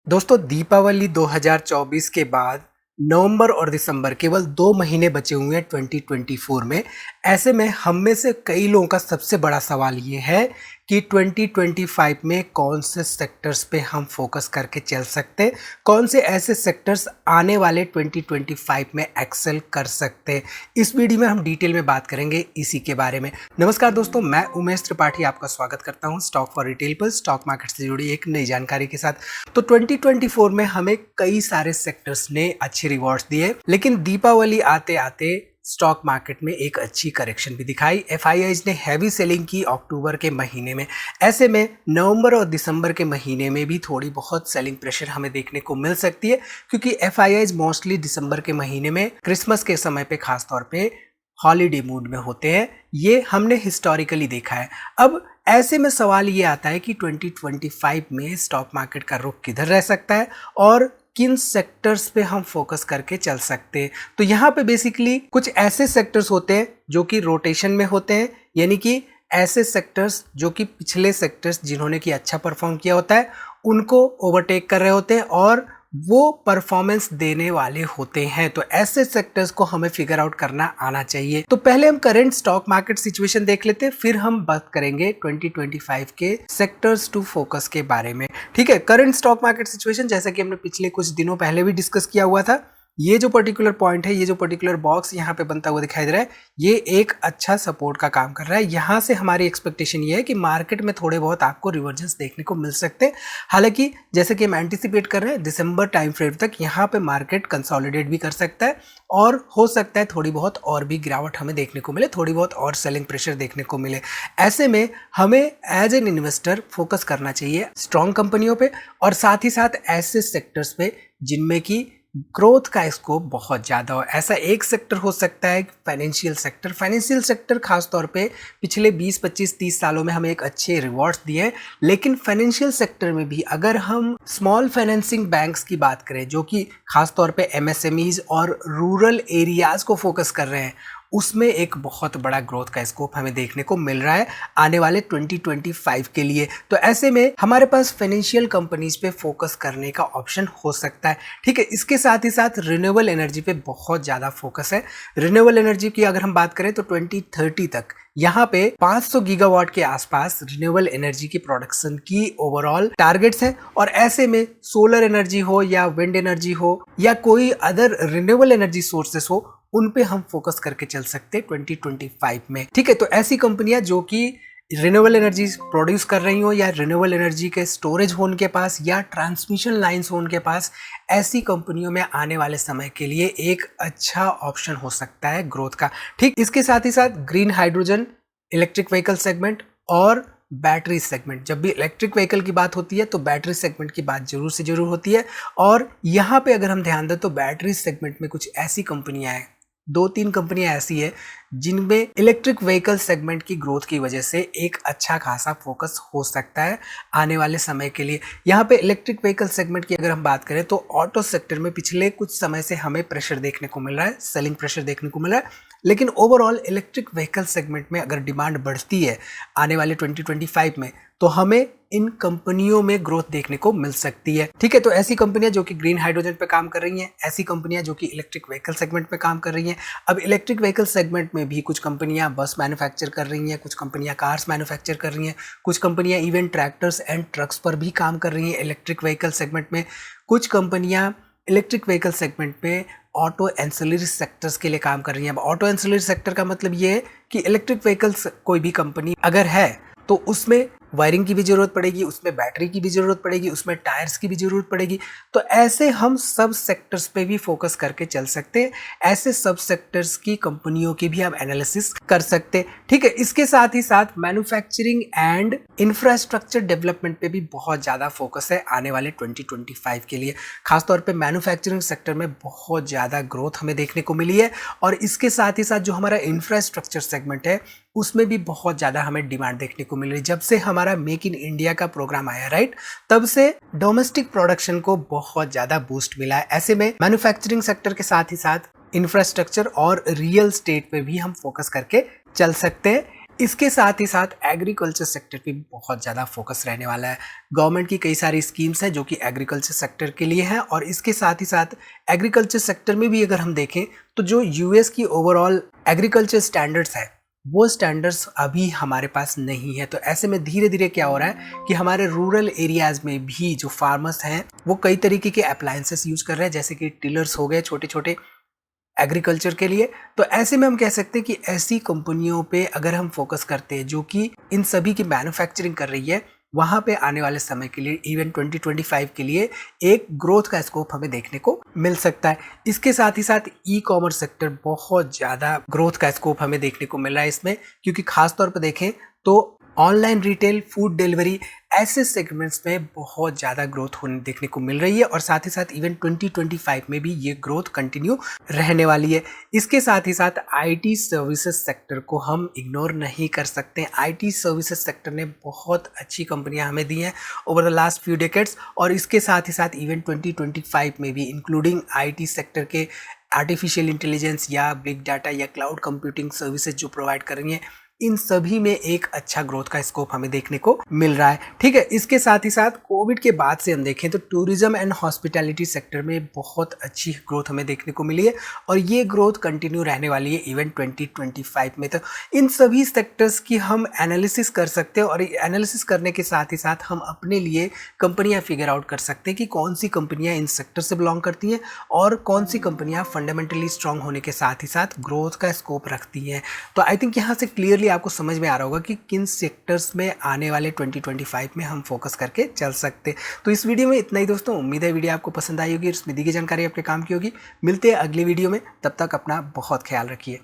दोस्तों दीपावली 2024 के बाद नवंबर और दिसंबर केवल 2 महीने बचे हुए हैं 2024 में। ऐसे में हम में से कई लोगों का सबसे बड़ा सवाल ये है कि 2025 में कौन से सेक्टर्स पे हम फोकस करके चल सकते हैं, कौन से ऐसे सेक्टर्स आने वाले 2025 में एक्सेल कर सकते हैं। इस वीडियो में हम डिटेल में बात करेंगे इसी के बारे में। नमस्कार दोस्तों, मैं उमेश त्रिपाठी आपका स्वागत करता हूं स्टॉक फॉर रिटेल पर स्टॉक मार्केट से जुड़ी एक नई जानकारी के साथ। तो 2024 में हमें कई सारे सेक्टर्स ने अच्छे रिवॉर्ड्स दिए, लेकिन दीपावली आते आते स्टॉक मार्केट में एक अच्छी करेक्शन भी दिखाई। एफआईआईज ने हैवी सेलिंग की अक्टूबर के महीने में। ऐसे में नवंबर और दिसंबर के महीने में भी थोड़ी बहुत सेलिंग प्रेशर हमें देखने को मिल सकती है, क्योंकि एफआईआईज मोस्टली दिसंबर के महीने में क्रिसमस के समय पे खास तौर पे हॉलीडे मूड में होते हैं। ये हमने हिस्टोरिकली देखा है। अब ऐसे में सवाल ये आता है कि 2025 में स्टॉक मार्केट का रुख किधर रह सकता है और किन सेक्टर्स पे हम फोकस करके चल सकते हैं। तो यहाँ पे बेसिकली कुछ ऐसे सेक्टर्स होते हैं जो कि रोटेशन में होते हैं, यानी कि ऐसे सेक्टर्स जो कि पिछले सेक्टर्स जिन्होंने कि अच्छा परफॉर्म किया होता है उनको ओवरटेक कर रहे होते हैं और वो परफॉर्मेंस देने वाले होते हैं। तो ऐसे सेक्टर्स को हमें फिगर आउट करना आना चाहिए। तो पहले हम करंट स्टॉक मार्केट सिचुएशन देख लेते हैं, फिर हम बात करेंगे 2025 के सेक्टर्स टू फोकस के बारे में। ठीक है, करंट स्टॉक मार्केट सिचुएशन जैसा कि हमने पिछले कुछ दिनों पहले भी डिस्कस किया हुआ था। ये जो पर्टिकुलर पॉइंट है, ये जो पर्टिकुलर बॉक्स यहाँ पे बनता हुआ दिखाई दे रहा है, ये एक अच्छा सपोर्ट का काम कर रहा है। यहाँ से हमारी एक्सपेक्टेशन ये है कि मार्केट में थोड़े बहुत आपको रिवर्जेंस देखने को मिल सकते हैं। हालांकि जैसे कि हम एंटिसिपेट कर रहे हैं, दिसंबर टाइम फ्रेम तक यहाँ पे मार्केट कंसोलिडेट भी कर सकता है और हो सकता है थोड़ी बहुत और भी गिरावट हमें देखने को मिले, थोड़ी बहुत और सेलिंग प्रेशर देखने को मिले। ऐसे में हमें एज एन इन्वेस्टर फोकस करना चाहिए स्ट्रॉन्ग कंपनियों पे और साथ ही साथ ऐसे सेक्टर्स पे जिनमें की ग्रोथ का स्कोप बहुत ज़्यादा हो। ऐसा एक सेक्टर हो सकता है फाइनेंशियल सेक्टर। फाइनेंशियल सेक्टर खास तौर पे पिछले 20, 25, 30 सालों में हमें एक अच्छे रिवॉर्ड्स दिए हैं, लेकिन फाइनेंशियल सेक्टर में भी अगर हम स्मॉल फाइनेंसिंग बैंक्स की बात करें जो कि खास तौर पे एमएसएमईज और रूरल एरियाज को फोकस कर रहे हैं, उसमें एक बहुत बड़ा ग्रोथ का स्कोप हमें देखने को मिल रहा है आने वाले 2025 के लिए। तो ऐसे में हमारे पास फाइनेंशियल कंपनीज पे फोकस करने का ऑप्शन हो सकता है। ठीक है, इसके साथ ही साथ रिन्यूएबल एनर्जी पे बहुत ज़्यादा फोकस है। रिन्यूएबल एनर्जी की अगर हम बात करें तो 2030 तक यहाँ पे 500 गीगावाट के आसपास रिन्यूएबल एनर्जी की प्रोडक्शन की ओवरऑल टारगेट्स हैं और ऐसे में सोलर एनर्जी हो या विंड एनर्जी हो या कोई अदर रिन्यूएबल एनर्जी सोर्सेस हो, उन पे हम फोकस करके चल सकते हैं 2025 में। ठीक है, तो ऐसी कंपनियां जो कि रिन्यूएबल एनर्जी प्रोड्यूस कर रही हो या रिन्यूएबल एनर्जी के स्टोरेज हो उनके पास या ट्रांसमिशन लाइंस हो उनके पास, ऐसी कंपनियों में आने वाले समय के लिए एक अच्छा ऑप्शन हो सकता है ग्रोथ का। ठीक, इसके साथ ही साथ green hydrogen, electric vehicle segment और बैटरी सेगमेंट। जब भी इलेक्ट्रिक व्हीकल की बात होती है तो बैटरी सेगमेंट की बात जरूर से जरूर होती है और यहाँ पे अगर हम ध्यान दें तो बैटरी सेगमेंट में कुछ ऐसी कंपनियां हैं, 2-3 कंपनियां ऐसी है जिनमें इलेक्ट्रिक व्हीकल सेगमेंट की ग्रोथ की वजह से एक अच्छा खासा फोकस हो सकता है आने वाले समय के लिए। यहाँ पे इलेक्ट्रिक व्हीकल सेगमेंट की अगर हम बात करें तो ऑटो सेक्टर में पिछले कुछ समय से हमें प्रेशर देखने को मिल रहा है, सेलिंग प्रेशर देखने को मिल रहा है, लेकिन ओवरऑल इलेक्ट्रिक व्हीकल सेगमेंट में अगर डिमांड बढ़ती है आने वाले 2025 में तो हमें इन कंपनियों में ग्रोथ देखने को मिल सकती है। ठीक है, तो ऐसी कंपनियां जो कि ग्रीन हाइड्रोजन पे काम कर रही हैं, ऐसी कंपनियां जो कि इलेक्ट्रिक व्हीकल सेगमेंट पे काम कर रही हैं। अब इलेक्ट्रिक व्हीकल सेगमेंट में भी कुछ कंपनियां बस मैन्युफैक्चर कर रही हैं, कुछ कंपनियां कार्स मैन्युफैक्चर कर रही हैं, कुछ कंपनियां इवन ट्रैक्टर्स एंड ट्रक्स पर भी काम कर रही हैं इलेक्ट्रिक व्हीकल सेगमेंट में। कुछ कंपनियां इलेक्ट्रिक व्हीकल सेगमेंट पे ऑटो एंसिलरी सेक्टर्स के लिए काम कर रही हैं। अब ऑटो एंसिलरी सेक्टर का मतलब ये है कि इलेक्ट्रिक व्हीकल्स कोई भी कंपनी अगर है तो उसमें वायरिंग की भी जरूरत पड़ेगी, उसमें बैटरी की भी जरूरत पड़ेगी, उसमें टायर्स की भी जरूरत पड़ेगी। तो ऐसे हम सब सेक्टर्स पे भी फोकस करके चल सकते हैं। ऐसे सब सेक्टर्स की कंपनियों की भी हम एनालिसिस कर सकते हैं। ठीक है, इसके साथ ही साथ मैन्युफैक्चरिंग एंड इंफ्रास्ट्रक्चर डेवलपमेंट पे भी बहुत ज़्यादा फोकस है आने वाले 2025 के लिए। खासतौर पे मैन्युफैक्चरिंग सेक्टर में बहुत ज़्यादा ग्रोथ हमें देखने को मिली है और इसके साथ ही साथ जो हमारा इंफ्रास्ट्रक्चर सेगमेंट है उसमें भी बहुत ज़्यादा हमें डिमांड देखने को मिल रही है। जब से हमारा मेक इन इंडिया का प्रोग्राम आया राइट, तब से डोमेस्टिक प्रोडक्शन को बहुत ज़्यादा बूस्ट मिला है। ऐसे में मैन्युफैक्चरिंग सेक्टर के साथ ही साथ इंफ्रास्ट्रक्चर और रियल एस्टेट पे भी हम फोकस करके चल सकते हैं। इसके साथ ही साथ एग्रीकल्चर सेक्टर पे बहुत ज़्यादा फोकस रहने वाला है। गवर्नमेंट की कई सारी स्कीम्स हैं जो कि एग्रीकल्चर सेक्टर के लिए हैं, और इसके साथ ही साथ एग्रीकल्चर सेक्टर में भी अगर हम देखें तो जो यूएस की ओवरऑल एग्रीकल्चर स्टैंडर्ड्स है वो स्टैंडर्ड्स अभी हमारे पास नहीं है। तो ऐसे में धीरे धीरे क्या हो रहा है कि हमारे रूरल एरियाज में भी जो फार्मर्स हैं वो कई तरीके के अप्लायंसेस यूज कर रहे हैं, जैसे कि टिलर्स हो गए छोटे छोटे एग्रीकल्चर के लिए। तो ऐसे में हम कह सकते हैं कि ऐसी कंपनियों पे अगर हम फोकस करते हैं जो कि इन सभी की मैन्युफैक्चरिंग कर रही है, वहां पे आने वाले समय के लिए इवन 2025 के लिए एक ग्रोथ का स्कोप हमें देखने को मिल सकता है। इसके साथ ही साथ ई कॉमर्स सेक्टर बहुत ज़्यादा ग्रोथ का स्कोप हमें देखने को मिल रहा है इसमें, क्योंकि खासतौर पर देखें तो ऑनलाइन रिटेल, फूड डिलीवरी, ऐसे सेगमेंट्स में बहुत ज़्यादा ग्रोथ होने देखने को मिल रही है, और साथ ही साथ इवन 2025 में भी ये ग्रोथ कंटिन्यू रहने वाली है। इसके साथ ही साथ आईटी सर्विसेज सेक्टर को हम इग्नोर नहीं कर सकते। आईटी सर्विसेज सेक्टर ने बहुत अच्छी कंपनियां हमें दी हैं over the last few decades, और इसके साथ ही साथ इवन 2025 में भी इंक्लूडिंग आईटी सेक्टर के आर्टिफिशियल इंटेलिजेंस या बिग डाटा या क्लाउड कंप्यूटिंग सर्विसेज जो प्रोवाइड कर रही हैं, इन सभी में एक अच्छा ग्रोथ का स्कोप हमें देखने को मिल रहा है। ठीक है, इसके साथ ही साथ कोविड के बाद से हम देखें तो टूरिज्म एंड हॉस्पिटैलिटी सेक्टर में बहुत अच्छी ग्रोथ हमें देखने को मिली है, और ये ग्रोथ कंटिन्यू रहने वाली है इवन 2025 में। तो इन सभी सेक्टर्स की हम एनालिसिस कर सकते हैं, और एनालिसिस करने के साथ ही साथ हम अपने लिए कंपनियां फिगर आउट कर सकते हैं कि कौन सी कंपनियां इन सेक्टर से बिलोंग करती हैं और कौन सी कंपनियां फंडामेंटली स्ट्रांग होने के साथ ही साथ ग्रोथ का स्कोप रखती हैं। तो आई थिंक यहाँ से क्लियरली आपको समझ में आ रहा होगा कि किन सेक्टर्स में आने वाले 2025 में हम फोकस करके चल सकते। तो इस वीडियो में इतना ही दोस्तों, उम्मीद है वीडियो आपको पसंद आई होगी और इसमें दी गई जानकारी आपके काम की होगी। मिलते हैं अगली वीडियो में, तब तक अपना बहुत ख्याल रखिए।